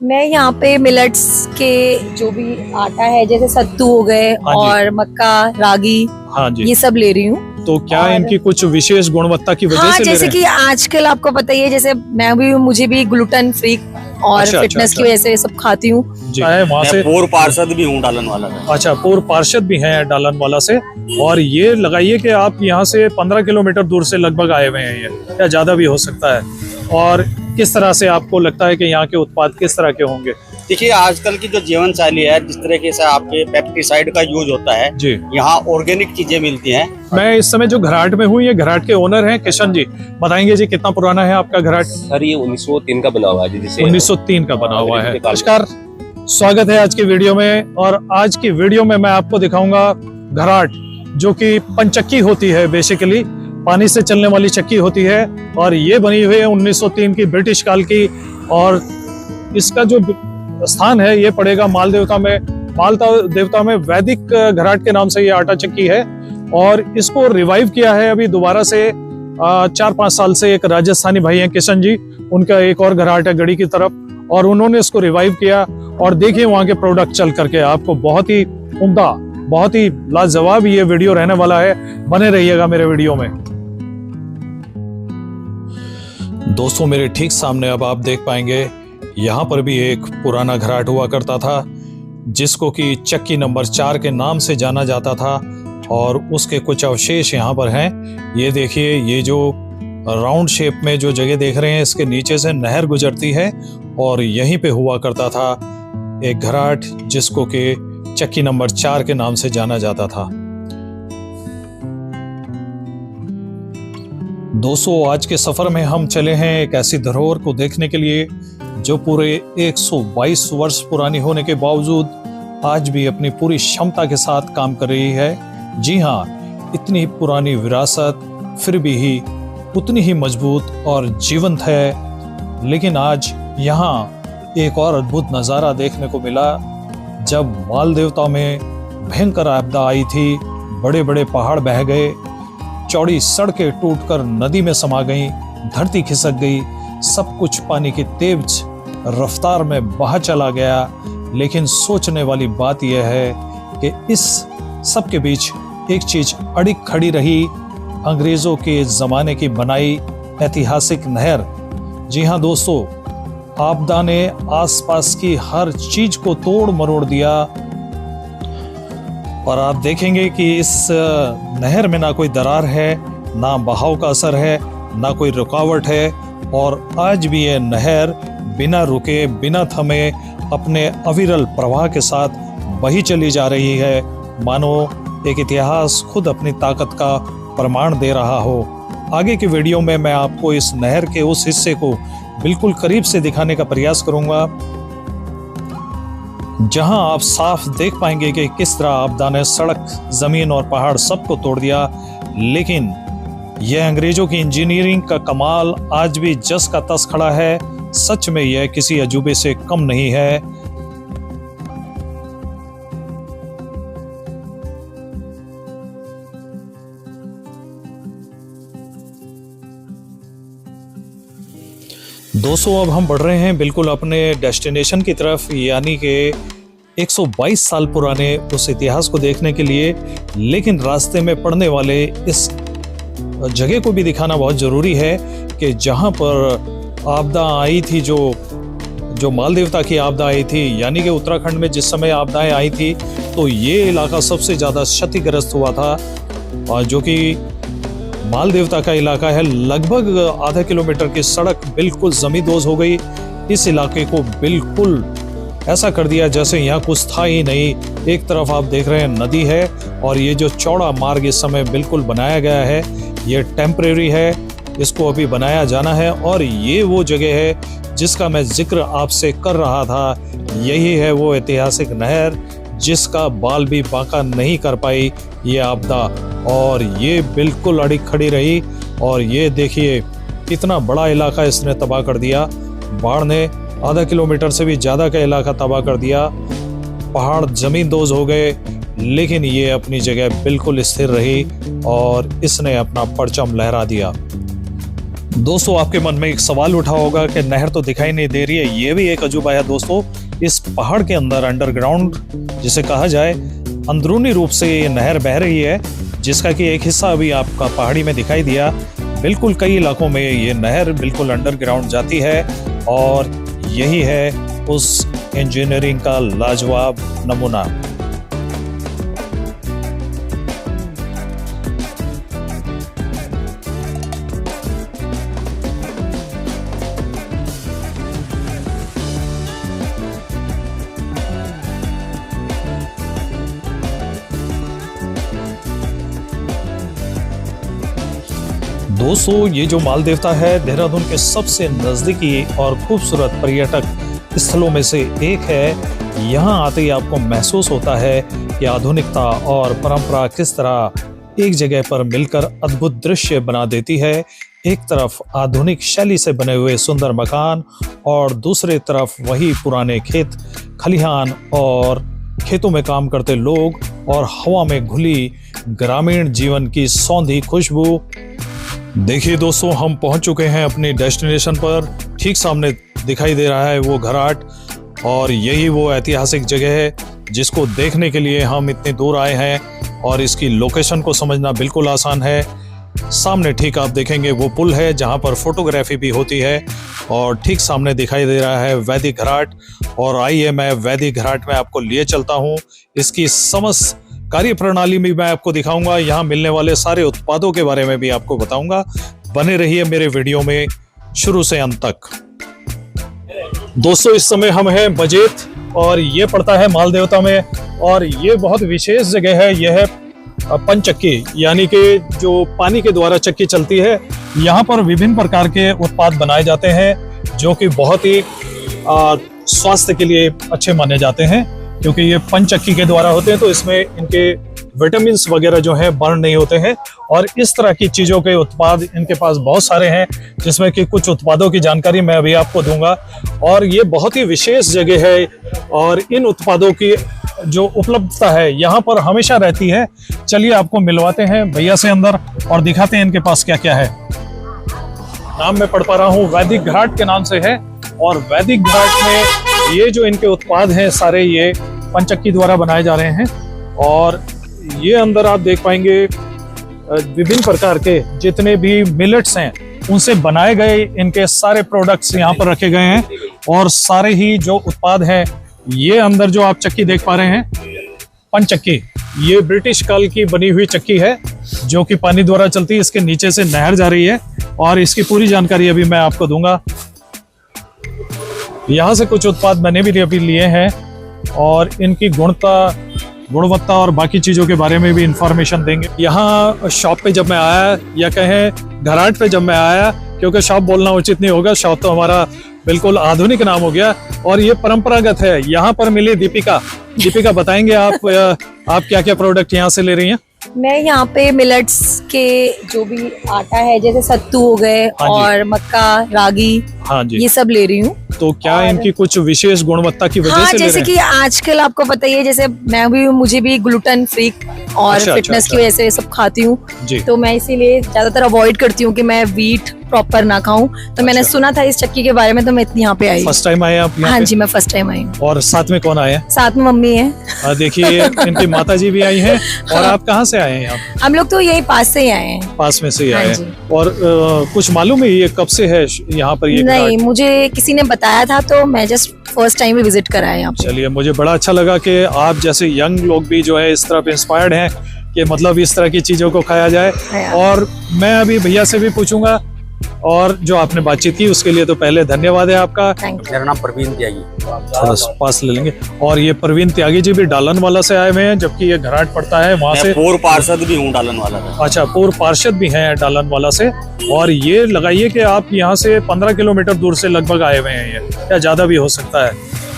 मैं यहाँ पे मिलेट्स के जो भी आटा है, जैसे सत्तू हो गए हाँ जी। और मक्का, रागी, हाँ जी। ये सब ले रही हूँ। तो क्या और- इनकी कुछ विशेष गुणवत्ता की वजह हाँ, से ले जैसे रहे कि आजकल आपको पता ही है, जैसे मुझे भी ग्लूटेन फ्री और अच्छा, फिटनेस की अच्छा। वजह से ये सब खाती हूँ। हैं जी? वहाँ मैं से पूर्व पार्षद भी हूँ डालन वाला का। अच्छा, पूर्व पार्षद भी हैं डालन वाला से। और ये लगाइए कि आप यहाँ से 15 किलोमीटर दूर से लगभग आए हुए हैं, ये या ज्यादा भी हो सकता है। और किस तरह से आपको लगता है कि यहाँ के उत्पाद किस तरह के होंगे? देखिए, आजकल की जो जीवन शैली है, जिस तरीके से आपके पेस्टिसाइड का यूज होता है, जी। यहाँ ऑर्गेनिक चीजें मिलती हैं। मैं इस समय जो घराट में हूँ, ये घराट के ओनर हैं किशन जी। बताएंगे जी कितना पुराना है आपका घराट? सर ये 1903 का बना हुआ है, जिसे 1903 का बना हुआ है। नमस्कार, स्वागत है आज की वीडियो में। और आज की वीडियो में मैं आपको दिखाऊंगा घराट, जो कि पंचक्की होती है, बेसिकली पानी से चलने वाली चक्की होती है। और ये बनी हुई है 1903 की, ब्रिटिश काल की। और इसका जो स्थान है ये पड़ेगा माल देवता में वैदिक घराट के नाम से ये आटा चक्की है। और इसको रिवाइव किया है अभी दोबारा से 4-5 साल से एक राजस्थानी भाई हैं किशन जी, उनका एक और घराट है गढ़ी की तरफ, और उन्होंने इसको रिवाइव किया। और देखिए वहाँ के प्रोडक्ट चल करके आपको बहुत ही उम्दा, बहुत ही लाजवाब ये वीडियो रहने वाला है। बने रहिएगा मेरे वीडियो में। दोस्तों, मेरे ठीक सामने अब आप देख पाएंगे, यहाँ पर भी एक पुराना घराट हुआ करता था, जिसको कि चक्की नंबर 4 के नाम से जाना जाता था। और उसके कुछ अवशेष यहाँ पर हैं। ये देखिए, ये जो राउंड शेप में जो जगह देख रहे हैं, इसके नीचे से नहर गुजरती है और यहीं पे हुआ करता था एक घराट, जिसको कि चक्की नंबर 4 के नाम से जाना जाता था। दोस्तों, आज के सफर में हम चले हैं एक ऐसी धरोहर को देखने के लिए, जो पूरे 122 वर्ष पुरानी होने के बावजूद आज भी अपनी पूरी क्षमता के साथ काम कर रही है। जी हाँ, इतनी पुरानी विरासत फिर भी उतनी ही मजबूत और जीवंत है। लेकिन आज यहाँ एक और अद्भुत नज़ारा देखने को मिला। जब माल देवता में भयंकर आपदा आई थी, बड़े बड़े पहाड़ बह गए, चौड़ी सड़कें टूटकर नदी में समा गईं, धरती खिसक गई, सब कुछ पानी की तेज रफ्तार में बहा चला गया। लेकिन सोचने वाली बात यह है कि इस सब के बीच एक चीज अड़िग खड़ी रही, अंग्रेजों के जमाने की बनाई ऐतिहासिक नहर। जी हाँ दोस्तों, आपदा ने आसपास की हर चीज को तोड़ मरोड़ दिया। और आप देखेंगे कि इस नहर में ना कोई दरार है, ना बहाव का असर है, ना कोई रुकावट है। और आज भी ये नहर बिना रुके, बिना थमे, अपने अविरल प्रवाह के साथ बही चली जा रही है, मानो एक इतिहास खुद अपनी ताकत का प्रमाण दे रहा हो। आगे की वीडियो में मैं आपको इस नहर के उस हिस्से को बिल्कुल करीब से दिखाने का प्रयास करूंगा, जहां आप साफ देख पाएंगे कि किस तरह आपदा ने सड़क, जमीन और पहाड़ सबको तोड़ दिया। लेकिन यह अंग्रेजों की इंजीनियरिंग का कमाल आज भी जस का तस खड़ा है। सच में यह किसी अजूबे से कम नहीं है। दोस्तों, अब हम बढ़ रहे हैं बिल्कुल अपने डेस्टिनेशन की तरफ, यानी कि 122 साल पुराने उस इतिहास को देखने के लिए। लेकिन रास्ते में पड़ने वाले इस जगह को भी दिखाना बहुत जरूरी है कि जहां पर आपदा आई थी, जो माल देवता की आपदा आई थी, यानी कि उत्तराखंड में जिस समय आपदाएं आई थी, तो ये इलाका सबसे ज्यादा क्षतिग्रस्त हुआ था। और जो कि माल देवता का इलाका है, लगभग आधा किलोमीटर की सड़क बिल्कुल जमींदोज हो गई। इस इलाके को बिल्कुल ऐसा कर दिया जैसे यहाँ कुछ था ही नहीं। एक तरफ आप देख रहे हैं नदी है, और ये जो चौड़ा मार्ग इस समय बिल्कुल बनाया गया है, ये टेम्परेरी है, इसको अभी बनाया जाना है। और ये वो जगह है जिसका मैं जिक्र आपसे कर रहा था। यही है वो ऐतिहासिक नहर जिसका बाल भी बांका नहीं कर पाई ये आपदा, और ये बिल्कुल अड़िग खड़ी रही। और ये देखिए कितना बड़ा इलाका इसने तबाह कर दिया। बाढ़ ने आधा किलोमीटर से भी ज़्यादा का इलाका तबाह कर दिया। पहाड़ जमींदोज हो गए, लेकिन ये अपनी जगह बिल्कुल स्थिर रही और इसने अपना परचम लहरा दिया। दोस्तों, आपके मन में एक सवाल उठा होगा कि नहर तो दिखाई नहीं दे रही है। ये भी एक अजूबा है दोस्तों। इस पहाड़ के अंदर अंडरग्राउंड जिसे कहा जाए, अंदरूनी रूप से ये नहर बह रही है, जिसका कि एक हिस्सा अभी आपका पहाड़ी में दिखाई दिया। बिल्कुल कई इलाकों में ये नहर बिल्कुल अंडरग्राउंड जाती है और यही है उस इंजीनियरिंग का लाजवाब नमूना। दोस्तों, ये जो माल देवता है देहरादून के सबसे नजदीकी और खूबसूरत पर्यटक स्थलों में से एक है। यहाँ आते ही आपको महसूस होता है कि आधुनिकता और परंपरा किस तरह एक जगह पर मिलकर अद्भुत दृश्य बना देती है। एक तरफ आधुनिक शैली से बने हुए सुंदर मकान और दूसरी तरफ वही पुराने खेत खलिहान और खेतों में काम करते लोग और हवा में घुली ग्रामीण जीवन की सौंधी खुशबू। देखिए दोस्तों, हम पहुंच चुके हैं अपनी डेस्टिनेशन पर। ठीक सामने दिखाई दे रहा है वो घराट और यही वो ऐतिहासिक जगह है जिसको देखने के लिए हम इतनी दूर आए हैं और इसकी लोकेशन को समझना बिल्कुल आसान है। सामने ठीक आप देखेंगे वो पुल है जहां पर फोटोग्राफी भी होती है और ठीक सामने दिखाई दे रहा है वैदिक घराट। और आइए मैं वैदिक घराट में आपको लिए चलता हूं। इसकी समस्त कार्य प्रणाली में मैं आपको दिखाऊंगा। यहाँ मिलने वाले सारे उत्पादों के बारे में भी आपको बताऊंगा। बने रहिए मेरे वीडियो में शुरू से अंत तक। दोस्तों, इस समय हम हैं बजेत और ये पड़ता है माल देवता में और ये बहुत विशेष जगह है। यह है पंचक्की, यानी कि जो पानी के द्वारा चक्की चलती है। यहाँ पर विभिन्न प्रकार के उत्पाद बनाए जाते हैं जो कि बहुत ही स्वास्थ्य के लिए अच्छे माने जाते हैं, क्योंकि ये पंचक्की के द्वारा होते हैं तो इसमें इनके विटामिन वगैरह जो है बर्न नहीं होते हैं। और इस तरह की चीज़ों के उत्पाद इनके पास बहुत सारे हैं, जिसमें कि कुछ उत्पादों की जानकारी मैं अभी आपको दूंगा। और ये बहुत ही विशेष जगह है और इन उत्पादों की जो उपलब्धता है यहाँ पर हमेशा रहती है। चलिए आपको मिलवाते हैं भैया से अंदर और दिखाते हैं इनके पास क्या क्या है। नाम मैं पढ़ पा रहा हूँ, वैदिक घाट के नाम से है। और वैदिक घाट में ये जो इनके उत्पाद हैं सारे ये पंचक्की द्वारा बनाए जा रहे हैं। और ये अंदर आप देख पाएंगे विभिन्न प्रकार के जितने भी मिलेट्स हैं उनसे बनाए गए इनके सारे प्रोडक्ट्स यहाँ पर रखे गए हैं। और सारे ही जो उत्पाद हैं, ये अंदर जो आप चक्की देख पा रहे हैं पंचक्की, ये ब्रिटिश काल की बनी हुई चक्की है जो कि पानी द्वारा चलती है। इसके नीचे से नहर जा रही है और इसकी पूरी जानकारी अभी मैं आपको दूंगा। यहाँ से कुछ उत्पाद मैंने भी अभी लिए हैं और इनकी गुणवत्ता और बाकी चीज़ों के बारे में भी इंफॉर्मेशन देंगे। यहाँ शॉप पे जब मैं आया या कहें घराट पे जब मैं आया, क्योंकि शॉप बोलना उचित नहीं होगा, शॉप तो हमारा बिल्कुल आधुनिक नाम हो गया और ये परंपरागत है। यहाँ पर मिली दीपिका बताएंगे आप क्या क्या प्रोडक्ट यहाँ से ले रही हैं? मैं यहाँ पे मिलेट्स के जो भी आटा है, जैसे सत्तू हो गए और मक्का, रागी, हाँ जी, ये सब ले रही हूँ। तो क्या इनकी कुछ विशेष गुणवत्ता की वजह से ले जैसे रहे कि आजकल आपको पता ही है, जैसे मुझे भी ग्लूटेन फ्री और फिटनेस की वजह से सब खाती हूँ, तो मैं इसीलिए ज्यादातर अवॉइड करती हूँ कि मैं व्हीट प्रॉपर ना खाऊं। तो मैंने सुना था इस चक्की के बारे में, तो मैं इतनी यहाँ पे आई। फर्स्ट टाइम आए आप यहाँ? हाँ जी, मैं फर्स्ट टाइम आई हूँ। और साथ में कौन आया है? साथ में मम्मी है। देखिए इनकी माता जी भी आई हैं। और आप कहाँ से आए हैं यहाँ? हम लोग तो यही पास से ही आए हैं। पास में से ही आए हैं। और कुछ मालूम है ये कब से है यहाँ पर? ये नहीं, मुझे किसी ने बताया था तो मैं जस्ट फर्स्ट टाइम ही विजिट करा है यहाँ पे। चलिए, मुझे बड़ा अच्छा लगा कि आप जैसे यंग लोग भी जो है इस तरफ इंस्पायर्ड हैं कि मतलब इस तरह की चीजों को खाया जाए। और मैं अभी भैया से भी पूछूंगा और जो आपने बातचीत की उसके लिए तो पहले धन्यवाद है आपका। मेरा नाम प्रवीण त्यागी। थोड़ा पास ले लेंगे। और ये प्रवीण त्यागी जी भी डालन वाला से आए हुए हैं, जबकि ये घराट पड़ता है वहाँ से। पूर्व पार्षद भी हूँ डालन वाला का। अच्छा, पूर्व पार्षद भी हैं डालन वाला से। और ये लगाइए कि आप यहाँ से 15 किलोमीटर दूर से लगभग आए हुए हैं, ये या ज्यादा भी हो सकता है।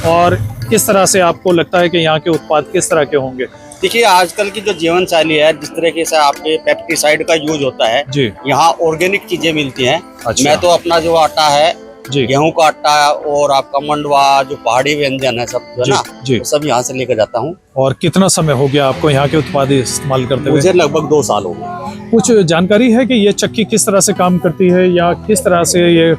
और किस तरह से आपको लगता है कि यहाँ के उत्पाद किस तरह के होंगे? देखिए, आजकल की जो जीवन शैली है, जिस तरीके से आपके पेस्टिसाइड का यूज होता है, जी, यहाँ ऑर्गेनिक चीजें मिलती हैं। अच्छा। मैं तो अपना जो आटा है जी। गेहूं का आटा और आपका मंडवा, जो पहाड़ी व्यंजन है सब जो है ना, जी। वो सब यहाँ से लेकर जाता हूँ। और कितना समय हो गया आपको यहाँ के उत्पाद इस्तेमाल करते हुए? मुझे लगभग 2 साल हो गए। कुछ जानकारी है कि ये चक्की किस तरह से काम करती है या किस तरह से ये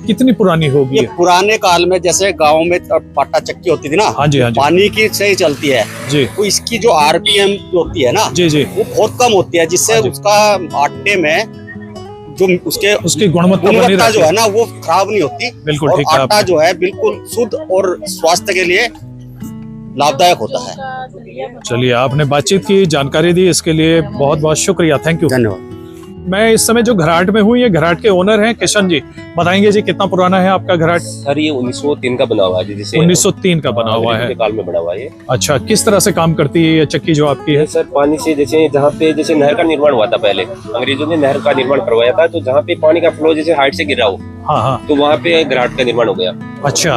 कितनी पुरानी होगी? ये पुराने काल में जैसे गाँव में पाटा चक्की होती थी ना, हाँ जी, हाँ जी। पानी की से ही चलती है जी तो इसकी जो आरपीएम होती है ना, जी जी, वो बहुत कम होती है, जिससे हाँ जी। उसका आटे में जो उसकी गुणवत्ता बनी गुणवत्ता रहती जो है ना वो खराब नहीं होती। बिल्कुल और ठीक है आटा आपने। जो है बिल्कुल शुद्ध और स्वास्थ्य के लिए लाभदायक होता है। चलिए, आपने बातचीत की, जानकारी दी, इसके लिए बहुत बहुत शुक्रिया, थैंक यू। धन्यवाद। मैं इस समय जो घराट में हूँ, ये घराट के ओनर हैं किशन जी। बताएंगे जी कितना पुराना है आपका घराट? सर ये 1903 का बना हुआ है, जैसे 1903 का बना हुआ अंग्रेजों है। के काल में बना हुआ है ये। अच्छा, किस तरह से काम करती है ये चक्की जो आपकी है? ये सर पानी से, जैसे जहाँ पे जैसे नहर का निर्माण हुआ था पहले, अंग्रेजों ने नहर का निर्माण करवाया था, तो जहाँ पे पानी का फ्लो जैसे हाइट से गिर रहा हो, हाँ हाँ, तो वहाँ पे घराट का निर्माण हो गया। अच्छा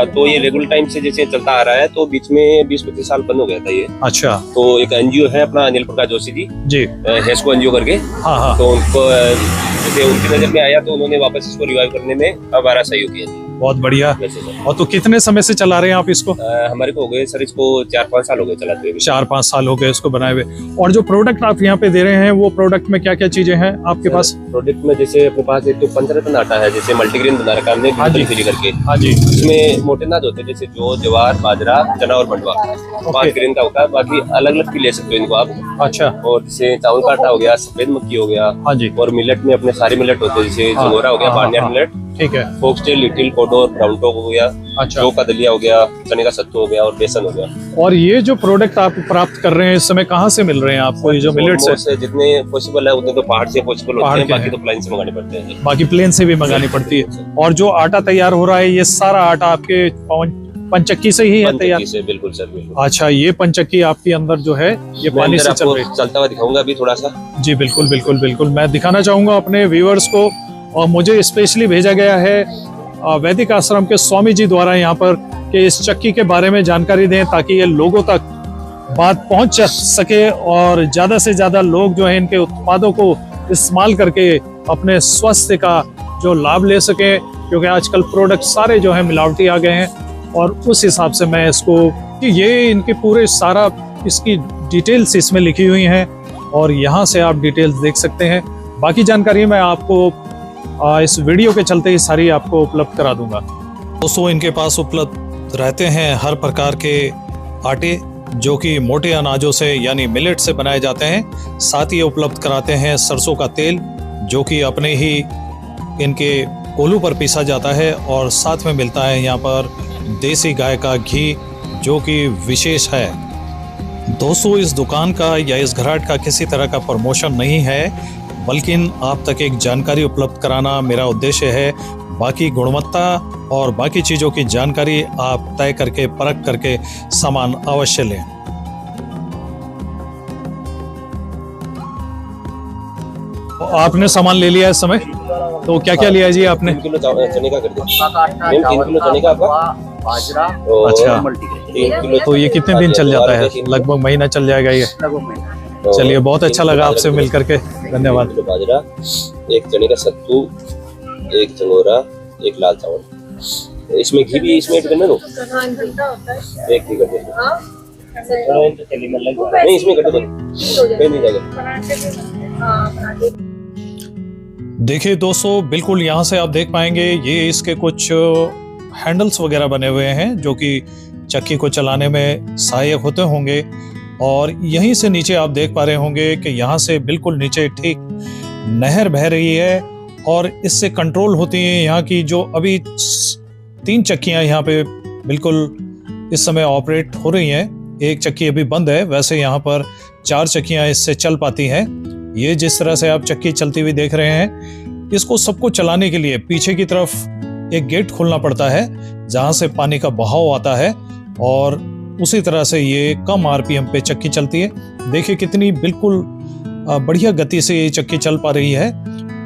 तो ये रेगुलर टाइम से जैसे चलता आ रहा है, तो बीच में 20-25 साल बंद हो गया था ये। अच्छा, तो एक एनजीओ है अपना, अनिल प्रकाश जोशी जी, जी, हेस्को एनजीओ करके, हाँ हाँ, तो उनको जैसे उनकी नजर में आया तो उन्होंने वापस इसको रिवाइव करने में हमारा सहयोग किया जी। बहुत बढ़िया। वैसे सर और तो कितने समय से चला रहे हैं आप इसको? हमारे को हो गए सर, इसको 4-5 साल हो गए चलाते हुए। 4-5 साल हो गए इसको बनाए हुए। और जो प्रोडक्ट आप यहाँ पे दे रहे हैं, वो प्रोडक्ट में क्या क्या चीजें हैं आपके पास? प्रोडक्ट में जैसे अपने पास एक तो पंचरत्न आटा है, जैसे मल्टीग्रेन बना रखा हमने, हाँ जी। ग्लूटेन फ्री करके। हाँ जी, इसमें मोटे अनाज होते हैं, जैसे जो ज्वार, बाजरा, चना और मंडवा, 5 ग्रेन का होता है। बाकी अलग अलग भी ले सकते हो इनको आप। अच्छा, और जैसे चावल का आटा हो गया, सफेद मक्की हो गया, हाँ जी, और मिलेट में अपने सारे मिलेट होते हैं, जैसे हाँ, झंगोरा हो गया, हाँ, बार्नयार्ड हाँ। मिलेट, ठीक है। फोक्सटेल, लिटिल, कोडोर, ब्राउन टॉप हो गया, अच्छा, जौ का दलिया हो गया, चने का सत्तू हो गया और बेसन हो गया। और ये जो प्रोडक्ट आप प्राप्त कर रहे हैं इस समय, कहाँ से मिल रहे हैं आपको ये जो मिलेट्स है? से जितने पॉसिबल है उतने तो पहाड़ से पॉसिबल होते पहाड़ हैं, के बाकी हैं। तो प्लाइन से मंगाने पड़ते हैं। बाकी प्लेन से भी मंगानी पड़ती है। और जो आटा तैयार हो रहा है, ये सारा आटा आपके पंचक्की से ही है तैयार? पंचक्की से, बिल्कुल सर, बिल्कुल। अच्छा, ये पंचक्की आपके अंदर जो है ये मैं पानी अंदर से चल आपको रही है? चलता हुआ दिखाऊंगा अभी थोड़ा सा। जी बिल्कुल बिल्कुल बिल्कुल, मैं दिखाना चाहूंगा अपने व्यूअर्स को। और मुझे स्पेशली भेजा गया है वैदिक आश्रम के स्वामी जी द्वारा यहाँ पर कि इस चक्की के बारे में जानकारी दें, ताकि ये लोगों तक बात पहुंच सके और ज्यादा से ज्यादा लोग जो है इनके उत्पादों को इस्तेमाल करके अपने स्वास्थ्य का जो लाभ ले सके, क्योंकि आजकल प्रोडक्ट सारे जो है मिलावटी आ गए हैं। और उस हिसाब से मैं इसको, कि ये इनके पूरे सारा इसकी डिटेल्स इसमें लिखी हुई हैं और यहाँ से आप डिटेल्स देख सकते हैं। बाकी जानकारी मैं आपको इस वीडियो के चलते ही सारी आपको उपलब्ध करा दूंगा। दोस्तों, इनके पास उपलब्ध रहते हैं हर प्रकार के आटे जो कि मोटे अनाजों से यानी मिलेट से बनाए जाते हैं। साथ ही उपलब्ध कराते हैं सरसों का तेल जो कि अपने ही इनके कोल्हू पर पीसा जाता है, और साथ में मिलता है यहाँ पर देसी गाय का घी जो कि विशेष है। दोस्तों, इस दुकान का या इस घराट का किसी तरह का प्रमोशन नहीं है, बल्कि आप तक एक जानकारी उपलब्ध कराना मेरा उद्देश्य है। बाकी गुणवत्ता और बाकी चीज़ों की जानकारी आप तय करके परख करके सामान अवश्य लें। आपने सामान ले लिया इस समय, तो क्या क्या लिया है जी आपने? 3 किलो चने का कर दो मैम, 3 किलो चने का आपका, बाजरा और अच्छा, 3 किलो। तो ये कितने दिन चल जाता है? लगभग महीना चल जाएगा ये। चलिए, बहुत अच्छा लगा आपसे मिल करके, धन्यवाद। 3 किलो बाजरा, 1 चने का सत्तू, 1 झंगोरा, 1 लाल चावल। इसमें घी भी इसमें ऐड करना नो, 1 घी कर दो। नहीं, इसमें कर दो, कहीं नहीं जाएगा। देखिए दोस्तों, बिल्कुल यहाँ से आप देख पाएंगे ये इसके कुछ हैंडल्स वगैरह बने हुए हैं जो कि चक्की को चलाने में सहायक होते होंगे। और यहीं से नीचे आप देख पा रहे होंगे कि यहाँ से बिल्कुल नीचे ठीक नहर बह रही है, और इससे कंट्रोल होती है यहाँ की जो अभी 3 चक्कियाँ यहाँ पे बिल्कुल इस समय ऑपरेट हो रही हैं। एक चक्की अभी बंद है, वैसे यहाँ पर 4 चक्कियाँ इससे चल पाती हैं। ये जिस तरह से आप चक्की चलती हुई देख रहे हैं, इसको सबको चलाने के लिए पीछे की तरफ एक गेट खोलना पड़ता है जहाँ से पानी का बहाव आता है, और उसी तरह से ये कम आरपीएम पे चक्की चलती है। देखिए कितनी बिल्कुल बढ़िया गति से ये चक्की चल पा रही है।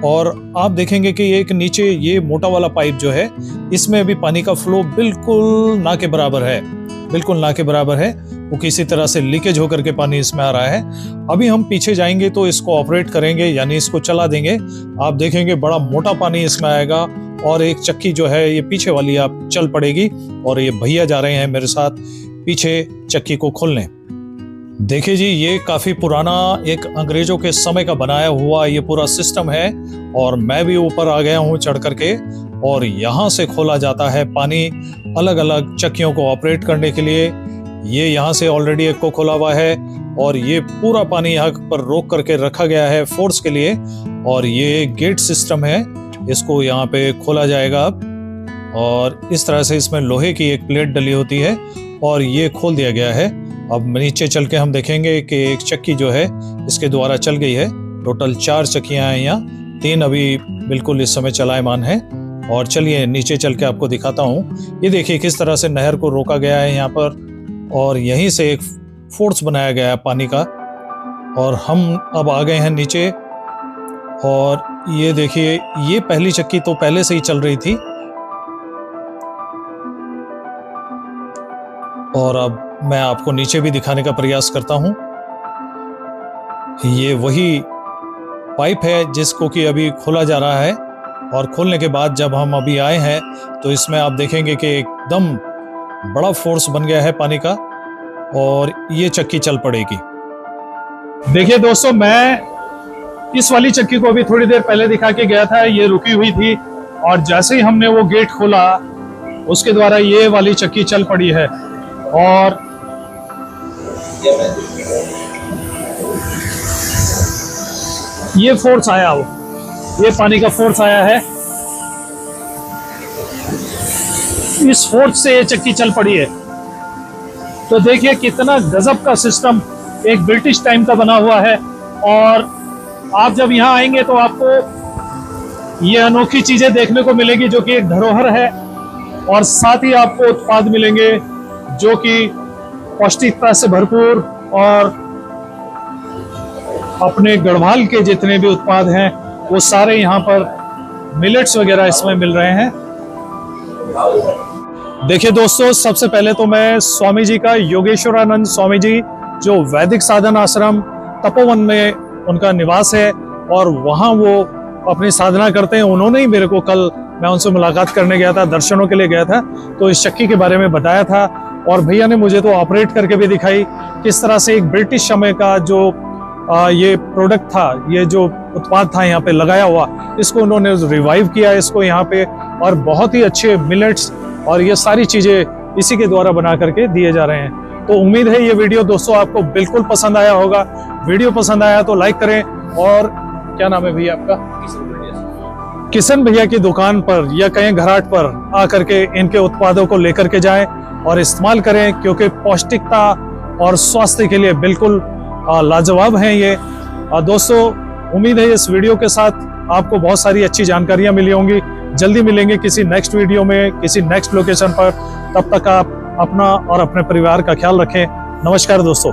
और आप देखेंगे कि एक नीचे ये मोटा वाला पाइप जो है, इसमें अभी पानी का फ्लो बिल्कुल ना के बराबर है, बिल्कुल ना के बराबर है। वो किसी तरह से लीकेज होकर के पानी इसमें आ रहा है। अभी हम पीछे जाएंगे तो इसको ऑपरेट करेंगे, यानी इसको चला देंगे। आप देखेंगे बड़ा मोटा पानी इसमें आएगा और एक चक्की जो है ये पीछे वाली आप चल पड़ेगी और ये भैया जा रहे हैं मेरे साथ पीछे चक्की को खोलने। देखिए जी, ये काफी पुराना एक अंग्रेजों के समय का बनाया हुआ ये पूरा सिस्टम है और मैं भी ऊपर आ गया हूँ चढ़ करके और यहाँ से खोला जाता है पानी अलग अलग चक्कियों को ऑपरेट करने के लिए। ये यहाँ से ऑलरेडी एक को खोला हुआ है और ये पूरा पानी यहाँ पर रोक करके रखा गया है फोर्स के लिए और ये गेट सिस्टम है, इसको यहाँ पे खोला जाएगा अब और इस तरह से इसमें लोहे की एक प्लेट डली होती है और ये खोल दिया गया है। अब नीचे चल के हम देखेंगे कि एक चक्की जो है इसके द्वारा चल गई है। टोटल 4 चक्कियां हैं यहाँ, 3 अभी बिल्कुल इस समय चलायमान है। और चलिए नीचे चल के आपको दिखाता हूँ। ये देखिए किस तरह से नहर को रोका गया है यहाँ पर और यहीं से एक फोर्स बनाया गया है पानी का और हम अब आ गए हैं नीचे। और ये देखिए, ये पहली चक्की तो पहले से ही चल रही थी और अब मैं आपको नीचे भी दिखाने का प्रयास करता हूं। ये वही पाइप है जिसको कि अभी खोला जा रहा है और खोलने के बाद जब हम अभी आए हैं तो इसमें आप देखेंगे कि एकदम बड़ा फोर्स बन गया है पानी का और ये चक्की चल पड़ेगी। देखिए दोस्तों, मैं इस वाली चक्की को अभी थोड़ी देर पहले दिखा के गया था, ये रुकी हुई थी और जैसे ही हमने वो गेट खोला उसके द्वारा ये वाली चक्की चल पड़ी है और ये फोर्स आया, ये पानी का फोर्स आया है, इस फोर्स से ये चक्की चल पड़ी है। तो देखिए कितना गजब का सिस्टम एक ब्रिटिश टाइम का बना हुआ है और आप जब यहाँ आएंगे तो आपको ये अनोखी चीजें देखने को मिलेगी जो कि एक धरोहर है और साथ ही आपको उत्पाद मिलेंगे जो कि पौष्टिकता से भरपूर और अपने गढ़वाल के जितने भी उत्पाद हैं वो सारे यहाँ पर मिलेट्स वगैरह इसमें मिल रहे हैं। देखिए दोस्तों, सबसे पहले तो मैं स्वामी जी का, योगेश्वरानंद स्वामी जी जो वैदिक साधन आश्रम तपोवन में उनका निवास है और वहाँ वो अपनी साधना करते हैं, उन्होंने ही मेरे को कल, मैं उनसे मुलाकात करने गया था, दर्शनों के लिए गया था, तो इस चक्की के बारे में बताया था और भैया ने मुझे तो ऑपरेट करके भी दिखाई किस तरह से एक ब्रिटिश समय का जो ये प्रोडक्ट था, ये जो उत्पाद था यहाँ पे लगाया हुआ, इसको उन्होंने रिवाइव किया इसको यहाँ पे और बहुत ही अच्छे मिलेट्स और ये सारी चीजें इसी के द्वारा बना करके दिए जा रहे हैं। तो उम्मीद है ये वीडियो दोस्तों आपको बिल्कुल पसंद आया होगा। वीडियो पसंद आया तो लाइक करें और क्या नाम है भैया आपका? किशन भैया की दुकान पर या कहीं घराट पर आकर के इनके उत्पादों को लेकर के जाएं और इस्तेमाल करें क्योंकि पौष्टिकता और स्वास्थ्य के लिए बिल्कुल लाजवाब हैं ये। दोस्तों उम्मीद है इस वीडियो के साथ आपको बहुत सारी अच्छी जानकारियां मिली होंगी। जल्दी मिलेंगे किसी नेक्स्ट वीडियो में, किसी नेक्स्ट लोकेशन पर। तब तक आप अपना और अपने परिवार का ख्याल रखें। नमस्कार दोस्तों।